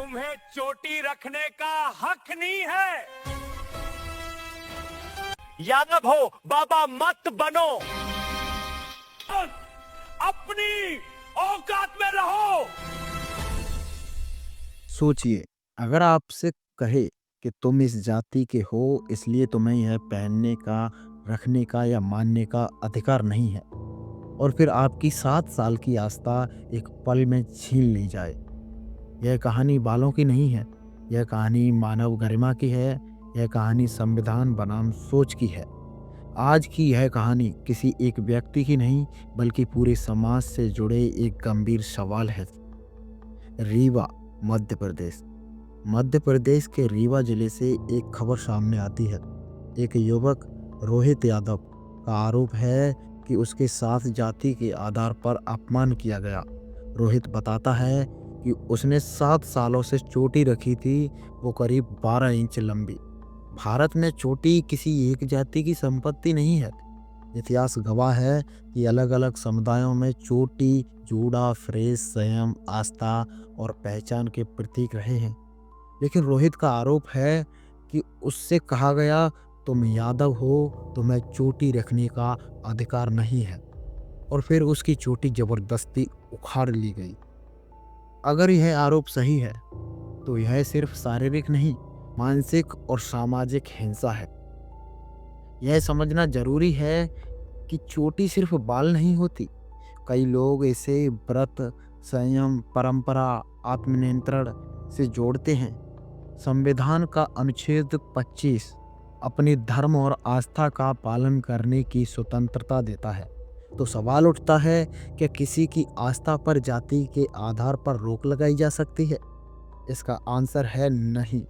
तुम्हें चोटी रखने का हक नहीं है। यादव हो बाबा मत बनो, अपनी औकात में रहो। सोचिए, अगर आपसे कहे कि तुम इस जाति के हो इसलिए तुम्हें यह पहनने का, रखने का या मानने का अधिकार नहीं है, और फिर आपकी 7 साल की आस्था एक पल में छीन ली जाए। यह कहानी बालों की नहीं है, यह कहानी मानव गरिमा की है, यह कहानी संविधान बनाम सोच की है। आज की यह कहानी किसी एक व्यक्ति की नहीं, बल्कि पूरे समाज से जुड़े एक गंभीर सवाल है। रीवा, मध्य प्रदेश। मध्य प्रदेश के रीवा जिले से एक खबर सामने आती है। एक युवक रोहित यादव का आरोप है कि उसके साथ जाति के आधार पर अपमान किया गया। रोहित बताता है कि उसने 7 सालों से चोटी रखी थी, वो करीब 12 इंच लंबी। भारत में चोटी किसी एक जाति की संपत्ति नहीं है। इतिहास गवाह है कि अलग अलग समुदायों में चोटी जूड़ा, फ्रेज, संयम, आस्था और पहचान के प्रतीक रहे हैं। लेकिन रोहित का आरोप है कि उससे कहा गया, तुम यादव हो, तुम्हें चोटी रखने का अधिकार नहीं है, और फिर उसकी चोटी जबरदस्ती उखाड़ ली गई। अगर यह आरोप सही है तो यह सिर्फ शारीरिक नहीं, मानसिक और सामाजिक हिंसा है। यह समझना जरूरी है कि चोटी सिर्फ बाल नहीं होती। कई लोग इसे व्रत, संयम, परंपरा, आत्मनियंत्रण से जोड़ते हैं। संविधान का अनुच्छेद 25 अपनी धर्म और आस्था का पालन करने की स्वतंत्रता देता है। तो सवाल उठता है, क्या किसी की आस्था पर जाति के आधार पर रोक लगाई जा सकती है? इसका आंसर है नहीं।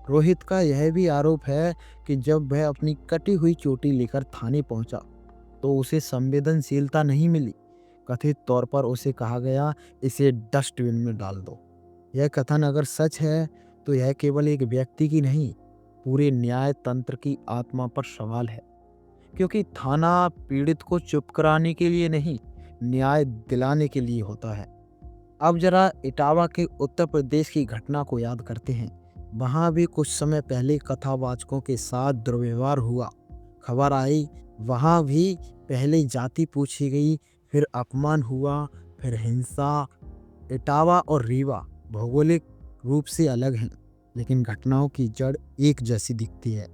रोहित का यह भी आरोप है कि जब वह अपनी कटी हुई चोटी लेकर थाने पहुंचा तो उसे संवेदनशीलता नहीं मिली। कथित तौर पर उसे कहा गया, इसे डस्टबिन में डाल दो। यह कथन अगर सच है तो यह केवल एक व्यक्ति की नहीं, पूरे न्याय तंत्र की आत्मा पर सवाल है। क्योंकि थाना पीड़ित को चुप कराने के लिए नहीं, न्याय दिलाने के लिए होता है। अब जरा इटावा के उत्तर प्रदेश की घटना को याद करते हैं। वहां भी कुछ समय पहले कथावाचकों के साथ दुर्व्यवहार हुआ। खबर आई, वहां भी पहले जाति पूछी गई, फिर अपमान हुआ, फिर हिंसा। इटावा और रीवा भौगोलिक रूप से अलग हैं, लेकिन घटनाओं की जड़ एक जैसी दिखती है,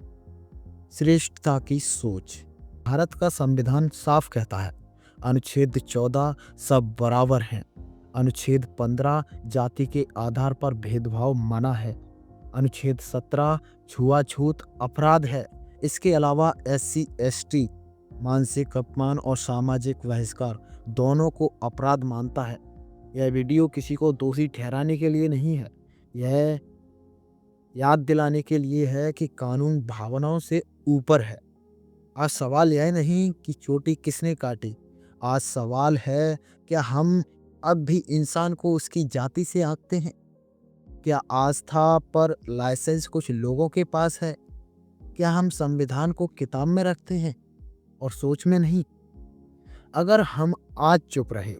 श्रेष्ठता की सोच। भारत का संविधान साफ कहता है, अनुच्छेद 14 सब बराबर हैं। अनुच्छेद 15 जाति के आधार पर भेदभाव मना है। अनुच्छेद 17 छुआछूत अपराध है। इसके अलावा SC ST मानसिक अपमान और सामाजिक बहिष्कार दोनों को अपराध मानता है। यह वीडियो किसी को दोषी ठहराने के लिए नहीं है, यह याद दिलाने के लिए है कि कानून भावनाओं से ऊपर है। आज सवाल यह नहीं कि चोटी किसने काटी, आज सवाल है, क्या हम अब भी इंसान को उसकी जाति से आंकते हैं? क्या आस्था पर लाइसेंस कुछ लोगों के पास है? क्या हम संविधान को किताब में रखते हैं और सोच में नहीं? अगर हम आज चुप रहे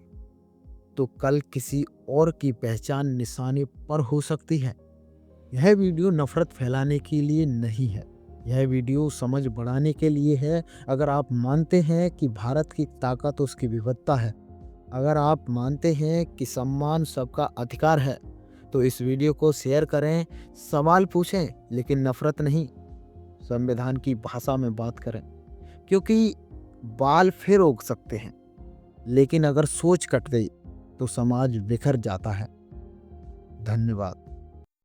तो कल किसी और की पहचान निशाने पर हो सकती है। यह वीडियो नफरत फैलाने के लिए नहीं है, यह वीडियो समझ बढ़ाने के लिए है। अगर आप मानते हैं कि भारत की ताकत उसकी विविधता है, अगर आप मानते हैं कि सम्मान सबका अधिकार है, तो इस वीडियो को शेयर करें, सवाल पूछें, लेकिन नफरत नहीं, संविधान की भाषा में बात करें। क्योंकि बाल फिर उग सकते हैं, लेकिन अगर सोच कट गई तो समाज बिखर जाता है। धन्यवाद।